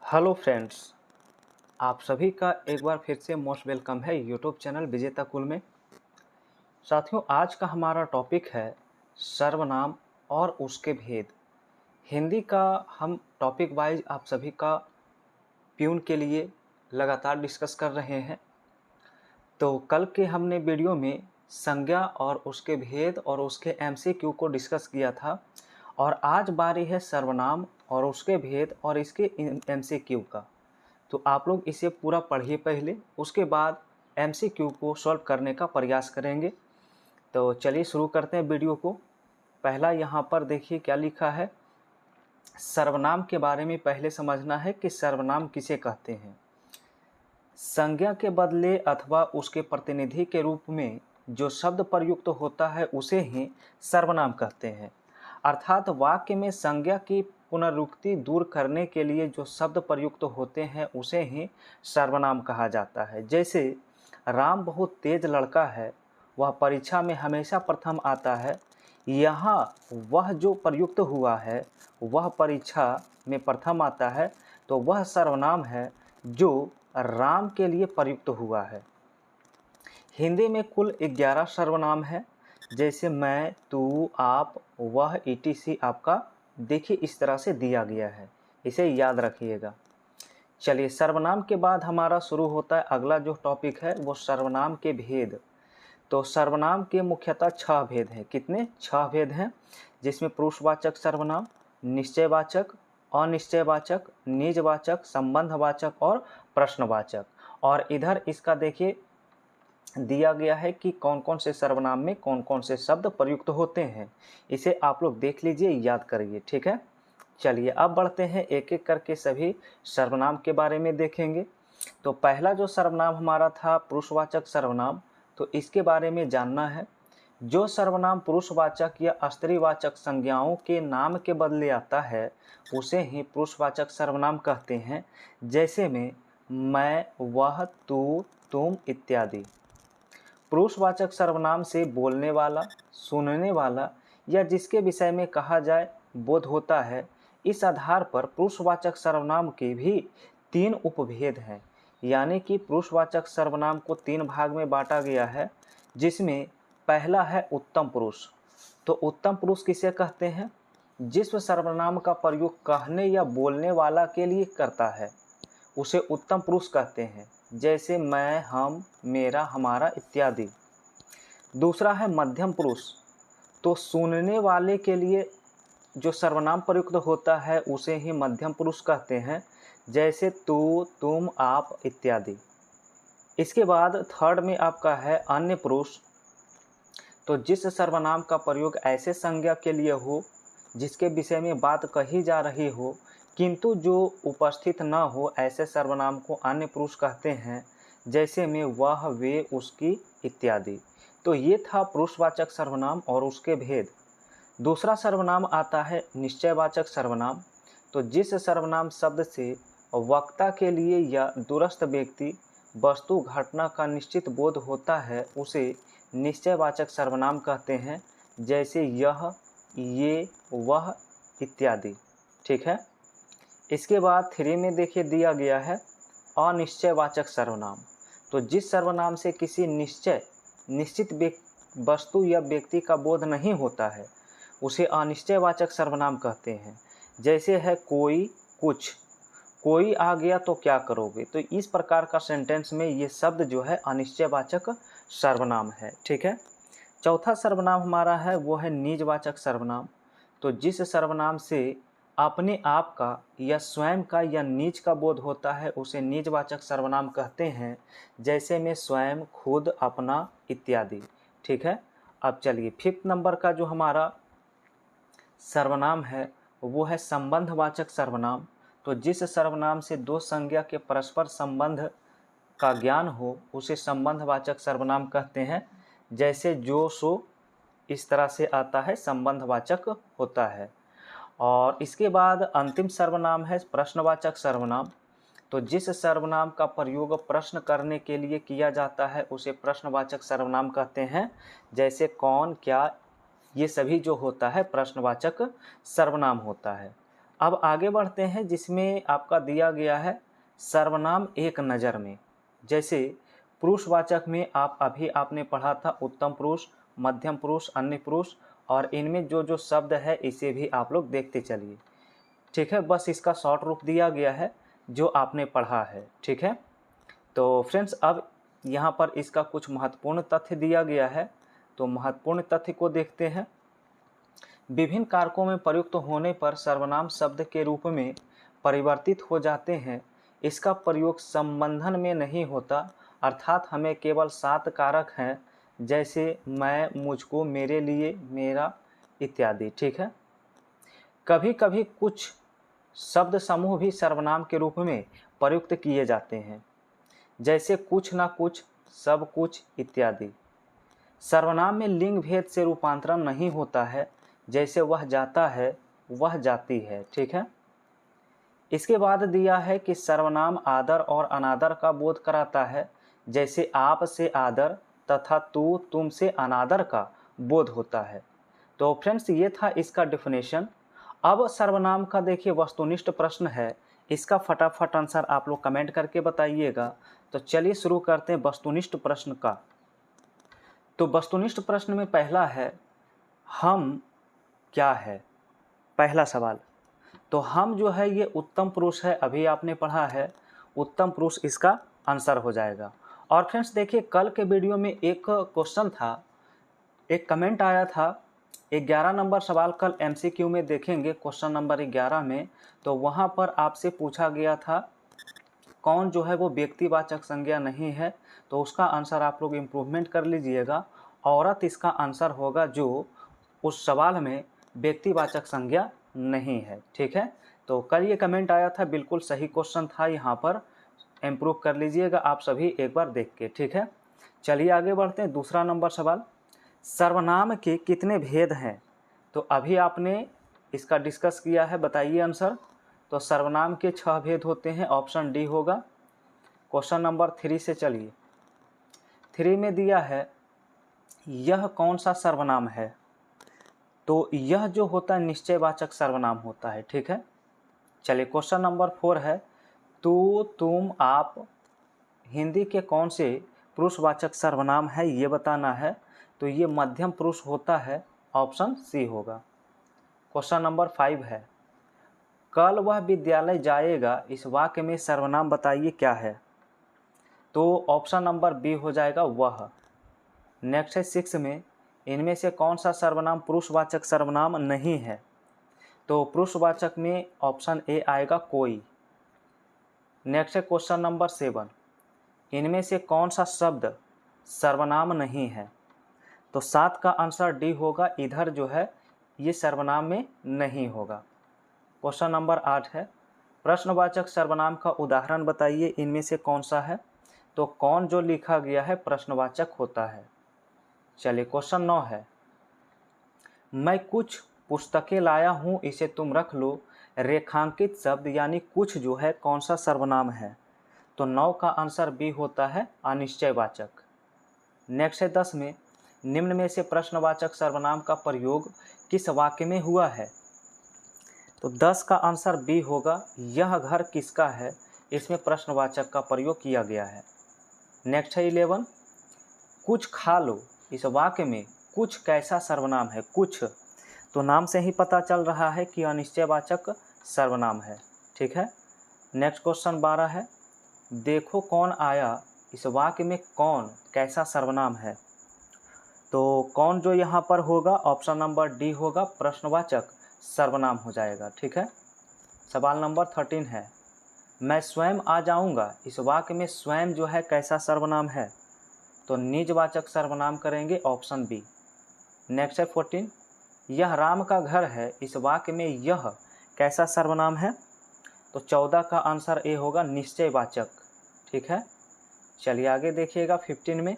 Hello friends, आप सभी का एक बार फिर से मोस्ट वेलकम है यूट्यूब चैनल विजेता कुल में। साथियों, आज का हमारा टॉपिक है सर्वनाम और उसके भेद। हिंदी का हम टॉपिक वाइज आप सभी का प्यून के लिए लगातार डिस्कस कर रहे हैं। तो कल के हमने वीडियो में संज्ञा और उसके भेद और उसके एमसीक्यू को डिस्कस किया था, और आज बारी है सर्वनाम और उसके भेद और इसके एमसीक्यू का। तो आप लोग इसे पूरा पढ़िए पहले, उसके बाद एमसीक्यू को सॉल्व करने का प्रयास करेंगे। तो चलिए शुरू करते हैं वीडियो को। पहला यहाँ पर देखिए क्या लिखा है। सर्वनाम के बारे में पहले समझना है कि सर्वनाम किसे कहते हैं। संज्ञा के बदले अथवा उसके प्रतिनिधि के रूप में जो शब्द प्रयुक्त होता है उसे ही सर्वनाम कहते हैं। अर्थात वाक्य में संज्ञा की पुनरुक्ति दूर करने के लिए जो शब्द प्रयुक्त होते हैं उसे ही सर्वनाम कहा जाता है। जैसे राम बहुत तेज लड़का है, वह परीक्षा में हमेशा प्रथम आता है। यहाँ वह जो प्रयुक्त हुआ है वह परीक्षा में प्रथम आता है, तो वह सर्वनाम है जो राम के लिए प्रयुक्त हुआ है। हिंदी में कुल 11 सर्वनाम है, जैसे मैं, तू, आप, वह, ईटीसी आपका देखिए इस तरह से दिया गया है, इसे याद रखिएगा। चलिए, सर्वनाम के बाद हमारा शुरू होता है अगला जो टॉपिक है वो सर्वनाम के भेद। तो सर्वनाम के मुख्यतः 6 भेद हैं। कितने? 6 भेद हैं, जिसमें पुरुषवाचक सर्वनाम, निश्चयवाचक, अनिश्चयवाचक, निजवाचक, संबंधवाचक और प्रश्नवाचक। और इधर इसका देखिए दिया गया है कि कौन कौन से सर्वनाम में कौन कौन से शब्द प्रयुक्त होते हैं। इसे आप लोग देख लीजिए, याद करिए, ठीक है। चलिए अब बढ़ते हैं, एक एक करके सभी सर्वनाम के बारे में देखेंगे। तो पहला जो सर्वनाम हमारा था पुरुषवाचक सर्वनाम, तो इसके बारे में जानना है। जो सर्वनाम पुरुषवाचक या स्त्रीवाचक संज्ञाओं के नाम के बदले आता है उसे ही पुरुषवाचक सर्वनाम कहते हैं। जैसे में मैं, वह, तू, तुम इत्यादि। पुरुषवाचक सर्वनाम से बोलने वाला, सुनने वाला या जिसके विषय में कहा जाए बोध होता है। इस आधार पर पुरुषवाचक सर्वनाम के भी 3 उपभेद हैं, यानी कि पुरुषवाचक सर्वनाम को 3 भाग में बांटा गया है, जिसमें पहला है उत्तम पुरुष। तो उत्तम पुरुष किसे कहते हैं? जिस सर्वनाम का प्रयोग कहने या बोलने वाला के लिए करता है उसे उत्तम पुरुष कहते हैं, जैसे मैं, हम, मेरा, हमारा इत्यादि। दूसरा है मध्यम पुरुष। तो सुनने वाले के लिए जो सर्वनाम प्रयुक्त होता है उसे ही मध्यम पुरुष कहते हैं, जैसे तू, तुम, आप इत्यादि। इसके बाद थर्ड में आपका है अन्य पुरुष। तो जिस सर्वनाम का प्रयोग ऐसे संज्ञा के लिए हो जिसके विषय में बात कही जा रही हो किंतु जो उपस्थित न हो, ऐसे सर्वनाम को अन्य पुरुष कहते हैं, जैसे में वह, वे, उसकी इत्यादि। तो ये था पुरुषवाचक सर्वनाम और उसके भेद। दूसरा सर्वनाम आता है निश्चयवाचक सर्वनाम। तो जिस सर्वनाम शब्द से वक्ता के लिए या दूरस्थ व्यक्ति, वस्तु, घटना का निश्चित बोध होता है उसे निश्चयवाचक सर्वनाम कहते हैं, जैसे यह, ये, वह इत्यादि, ठीक है। इसके बाद 3 में देखिए दिया गया है अनिश्चयवाचक सर्वनाम। तो जिस सर्वनाम से किसी निश्चित वस्तु या व्यक्ति का बोध नहीं होता है उसे अनिश्चयवाचक सर्वनाम कहते हैं, जैसे है कोई, कुछ, कोई आ गया तो क्या करोगे। तो इस प्रकार का सेंटेंस में ये शब्द जो है अनिश्चयवाचक सर्वनाम है, ठीक है। चौथा सर्वनाम हमारा है वो है निजवाचक सर्वनाम। तो जिस सर्वनाम से अपने आप का या स्वयं का या निज का बोध होता है उसे निजवाचक सर्वनाम कहते हैं, जैसे में स्वयं, खुद, अपना इत्यादि, ठीक है। अब चलिए 5th नंबर का जो हमारा सर्वनाम है वो है संबंधवाचक सर्वनाम। तो जिस सर्वनाम से दो संज्ञा के परस्पर संबंध का ज्ञान हो उसे संबंधवाचक सर्वनाम कहते हैं, जैसे जो, सो इस तरह से आता है, संबंधवाचक होता है। और इसके बाद अंतिम सर्वनाम है प्रश्नवाचक सर्वनाम। तो जिस सर्वनाम का प्रयोग प्रश्न करने के लिए किया जाता है उसे प्रश्नवाचक सर्वनाम कहते हैं, जैसे कौन, क्या, ये सभी जो होता है प्रश्नवाचक सर्वनाम होता है। अब आगे बढ़ते हैं, जिसमें आपका दिया गया है सर्वनाम एक नज़र में। जैसे पुरुषवाचक में अभी आपने पढ़ा था उत्तम पुरुष, मध्यम पुरुष, अन्य पुरुष, और इनमें जो जो शब्द है इसे भी आप लोग देखते चलिए। ठीक है, बस इसका शॉर्ट रूप दिया गया है जो आपने पढ़ा है। ठीक है, तो फ्रेंड्स अब यहाँ पर इसका कुछ महत्वपूर्ण तथ्य दिया गया है, तो महत्वपूर्ण तथ्य को देखते हैं। विभिन्न कारकों में प्रयुक्त होने पर सर्वनाम शब्द के रूप में परिवर्तित हो जाते हैं। इसका प्रयोग संबंधन में नहीं होता, अर्थात हमें केवल 7 कारक हैं, जैसे मैं, मुझको, मेरे लिए, मेरा इत्यादि। ठीक है, कभी कभी कुछ शब्द समूह भी सर्वनाम के रूप में प्रयुक्त किए जाते हैं, जैसे कुछ ना कुछ, सब कुछ इत्यादि। सर्वनाम में लिंग भेद से रूपांतरण नहीं होता है, जैसे वह जाता है, वह जाती है। ठीक है, इसके बाद दिया है कि सर्वनाम आदर और अनादर का बोध कराता है, जैसे आप से आदर तथा तू, तुम से अनादर का बोध होता है। तो फ्रेंड्स ये था इसका डेफिनेशन। अब सर्वनाम का देखिए वस्तुनिष्ठ प्रश्न है, इसका फटाफट आंसर आप लोग कमेंट करके बताइएगा। तो चलिए शुरू करते हैं वस्तुनिष्ठ प्रश्न का। तो वस्तुनिष्ठ प्रश्न में पहला है, हम क्या है? पहला सवाल। तो हम जो है ये उत्तम पुरुष है, अभी आपने पढ़ा है, उत्तम पुरुष इसका आंसर हो जाएगा। और फ्रेंड्स देखिए कल के वीडियो में एक क्वेश्चन था, एक कमेंट आया था, 11 नंबर सवाल कल एमसीक्यू में देखेंगे, क्वेश्चन नंबर 11 में। तो वहाँ पर आपसे पूछा गया था कौन जो है वो व्यक्तिवाचक संज्ञा नहीं है, तो उसका आंसर आप लोग इम्प्रूवमेंट कर लीजिएगा। औरत इसका आंसर होगा जो उस सवाल में व्यक्तिवाचक संज्ञा नहीं है। ठीक है, तो कल ये कमेंट आया था, बिल्कुल सही क्वेश्चन था, यहाँ पर इम्प्रूव कर लीजिएगा आप सभी एक बार देख के। ठीक है, चलिए आगे बढ़ते हैं। दूसरा नंबर सवाल, सर्वनाम के कितने भेद हैं? तो अभी आपने इसका डिस्कस किया है, बताइए आंसर। तो सर्वनाम के 6 भेद होते हैं, ऑप्शन डी होगा। क्वेश्चन नंबर 3 से चलिए। 3 में दिया है यह कौन सा सर्वनाम है? तो यह जो होता है निश्चयवाचक सर्वनाम होता है। ठीक है, चलिए क्वेश्चन नंबर 4 है, तू, तुम, आप हिंदी के कौन से पुरुषवाचक सर्वनाम है ये बताना है। तो ये मध्यम पुरुष होता है, ऑप्शन सी होगा। क्वेश्चन नंबर 5 है, कल वह विद्यालय जाएगा, इस वाक्य में सर्वनाम बताइए क्या है? तो ऑप्शन नंबर बी हो जाएगा वह। नेक्स्ट है 6 में, इनमें से कौन सा सर्वनाम पुरुषवाचक सर्वनाम नहीं है? तो पुरुषवाचक में ऑप्शन ए आएगा कोई। नेक्स्ट है क्वेश्चन नंबर 7, इनमें से कौन सा शब्द सर्वनाम नहीं है? तो 7 का आंसर डी होगा, इधर जो है ये सर्वनाम में नहीं होगा। क्वेश्चन नंबर 8 है, प्रश्नवाचक सर्वनाम का उदाहरण बताइए, इनमें से कौन सा है? तो कौन जो लिखा गया है प्रश्नवाचक होता है। चलिए क्वेश्चन 9 है, मैं कुछ पुस्तकें लाया हूँ, इसे तुम रख लो। रेखांकित शब्द यानी कुछ जो है कौन सा सर्वनाम है? तो 9 का आंसर बी होता है अनिश्चयवाचक। नेक्स्ट है 10 में, निम्न में से प्रश्नवाचक सर्वनाम का प्रयोग किस वाक्य में हुआ है? तो 10 का आंसर बी होगा, यह घर किसका है, इसमें प्रश्नवाचक का प्रयोग किया गया है। नेक्स्ट है 11, कुछ खा लो, इस वाक्य में कुछ कैसा सर्वनाम है? कुछ, तो नाम से ही पता चल रहा है कि अनिश्चयवाचक सर्वनाम है। ठीक है, नेक्स्ट क्वेश्चन 12 है, देखो कौन आया, इस वाक्य में कौन कैसा सर्वनाम है? तो कौन जो यहाँ पर होगा ऑप्शन नंबर डी होगा, प्रश्नवाचक सर्वनाम हो जाएगा। ठीक है, सवाल नंबर 13 है, मैं स्वयं आ जाऊँगा, इस वाक्य में स्वयं जो है कैसा सर्वनाम है? तो निजवाचक सर्वनाम करेंगे, ऑप्शन बी। नेक्स्ट है 14, यह राम का घर है, इस वाक्य में यह कैसा सर्वनाम है? तो 14 का आंसर ए होगा, निश्चयवाचक। ठीक है, चलिए आगे देखिएगा 15 में,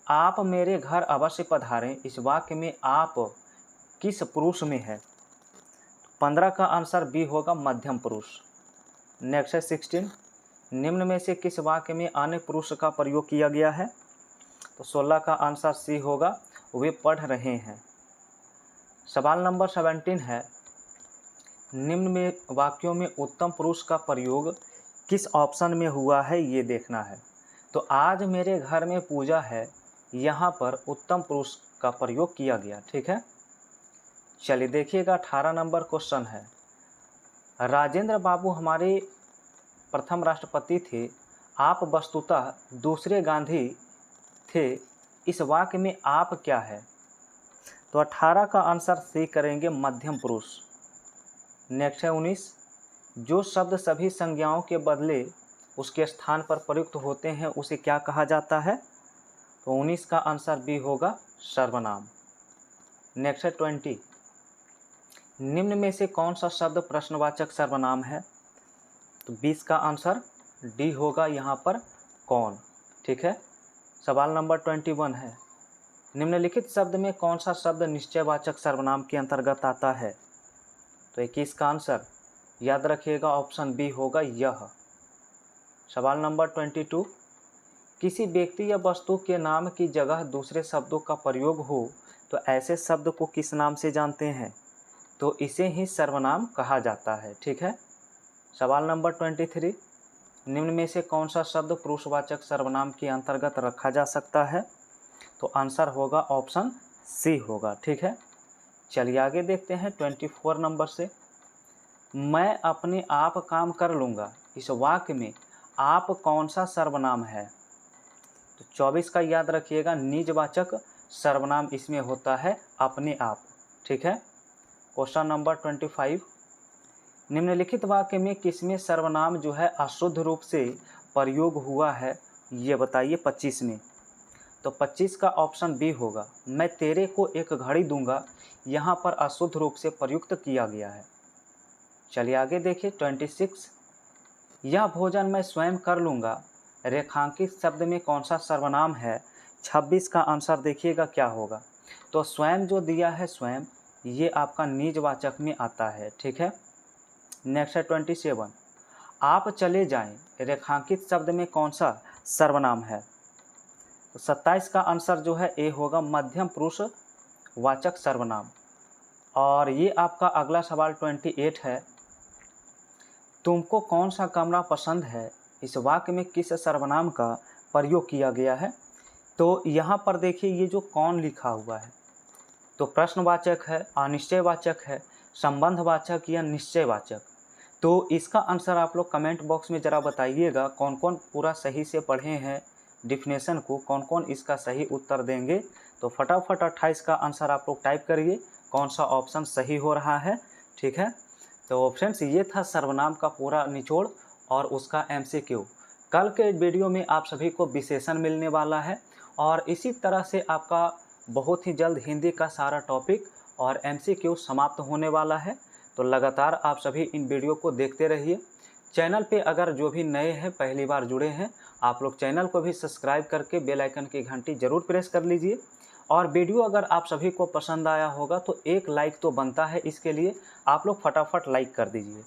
आप मेरे घर अवश्य पधारें, इस वाक्य में आप किस पुरुष में है? 15 का आंसर बी होगा, मध्यम पुरुष। नेक्स्ट है 16, निम्न में से किस वाक्य में अन्य पुरुष का प्रयोग किया गया है? तो 16 का आंसर सी होगा, वे पढ़ रहे हैं। सवाल नंबर 17 है, निम्न में वाक्यों में उत्तम पुरुष का प्रयोग किस ऑप्शन में हुआ है ये देखना है। तो आज मेरे घर में पूजा है, यहाँ पर उत्तम पुरुष का प्रयोग किया गया। ठीक है, चलिए देखिएगा 18 नंबर क्वेश्चन है। राजेंद्र बाबू हमारे प्रथम राष्ट्रपति थे, आप वस्तुतः दूसरे गांधी थे, इस वाक्य में आप क्या है? तो 18 का आंसर सी करेंगे, मध्यम पुरुष। नेक्स्ट है 19, जो शब्द सभी संज्ञाओं के बदले उसके स्थान पर प्रयुक्त होते हैं उसे क्या कहा जाता है? तो 19 का आंसर बी होगा, सर्वनाम। नेक्स्ट है 20, निम्न में से कौन सा शब्द प्रश्नवाचक सर्वनाम है? तो 20 का आंसर डी होगा, यहाँ पर कौन। ठीक है, सवाल नंबर 21 है, निम्नलिखित शब्द में कौन सा शब्द निश्चयवाचक सर्वनाम के अंतर्गत आता है? तो 21 का आंसर याद रखिएगा, ऑप्शन बी होगा, यह। सवाल नंबर 22, किसी व्यक्ति या वस्तु के नाम की जगह दूसरे शब्दों का प्रयोग हो तो ऐसे शब्द को किस नाम से जानते हैं? तो इसे ही सर्वनाम कहा जाता है। ठीक है, सवाल नंबर 23, निम्न में से कौन सा शब्द पुरुषवाचक सर्वनाम के अंतर्गत रखा जा सकता है? तो आंसर होगा ऑप्शन सी होगा। ठीक है, चलिए आगे देखते हैं 24 नंबर से। मैं अपने आप काम कर लूँगा, इस वाक्य में आप कौन सा सर्वनाम है? तो 24 का याद रखिएगा, निजवाचक सर्वनाम इसमें होता है, अपने आप। ठीक है, क्वेश्चन नंबर 25, निम्नलिखित वाक्य में किसमें सर्वनाम जो है अशुद्ध रूप से प्रयोग हुआ है, ये बताइए 25 में। तो 25 का ऑप्शन बी होगा, मैं तेरे को एक घड़ी दूंगा, यहाँ पर अशुद्ध रूप से प्रयुक्त किया गया है। चलिए आगे देखिए 26, यह भोजन मैं स्वयं कर लूँगा, रेखांकित शब्द में कौन सा सर्वनाम है? 26 का आंसर देखिएगा क्या होगा। तो स्वयं जो दिया है, स्वयं, ये आपका निजवाचक में आता है। ठीक है, नेक्स्ट है 27, आप चले जाएं, रेखांकित शब्द में कौन सा सर्वनाम है? तो 27 का आंसर जो है ए होगा, मध्यम पुरुष वाचक सर्वनाम। और ये आपका अगला सवाल 28 है, तुमको कौन सा कमरा पसंद है, इस वाक्य में किस सर्वनाम का प्रयोग किया गया है? तो यहाँ पर देखिए, ये जो कौन लिखा हुआ है, तो प्रश्नवाचक है, अनिश्चयवाचक है, संबंधवाचक या निश्चयवाचक? तो इसका आंसर आप लोग कमेंट बॉक्स में ज़रा बताइएगा, कौन कौन पूरा सही से पढ़े हैं डिफिनेशन को, कौन कौन इसका सही उत्तर देंगे। तो फटाफट 28 का आंसर आप लोग टाइप करिए, कौन सा ऑप्शन सही हो रहा है। ठीक है, तो फ्रेंड्स ये था सर्वनाम का पूरा निचोड़ और उसका MCQ। कल के वीडियो में आप सभी को विशेषण मिलने वाला है और इसी तरह से आपका बहुत ही जल्द हिंदी का सारा टॉपिक और MCQ समाप्त होने वाला है। तो लगातार आप सभी इन वीडियो को देखते रहिए। चैनल पे अगर जो भी नए हैं, पहली बार जुड़े हैं, आप लोग चैनल को भी सब्सक्राइब करके बेल आइकन की घंटी ज़रूर प्रेस कर लीजिए। और वीडियो अगर आप सभी को पसंद आया होगा तो एक लाइक तो बनता है, इसके लिए आप लोग फटाफट लाइक कर दीजिए।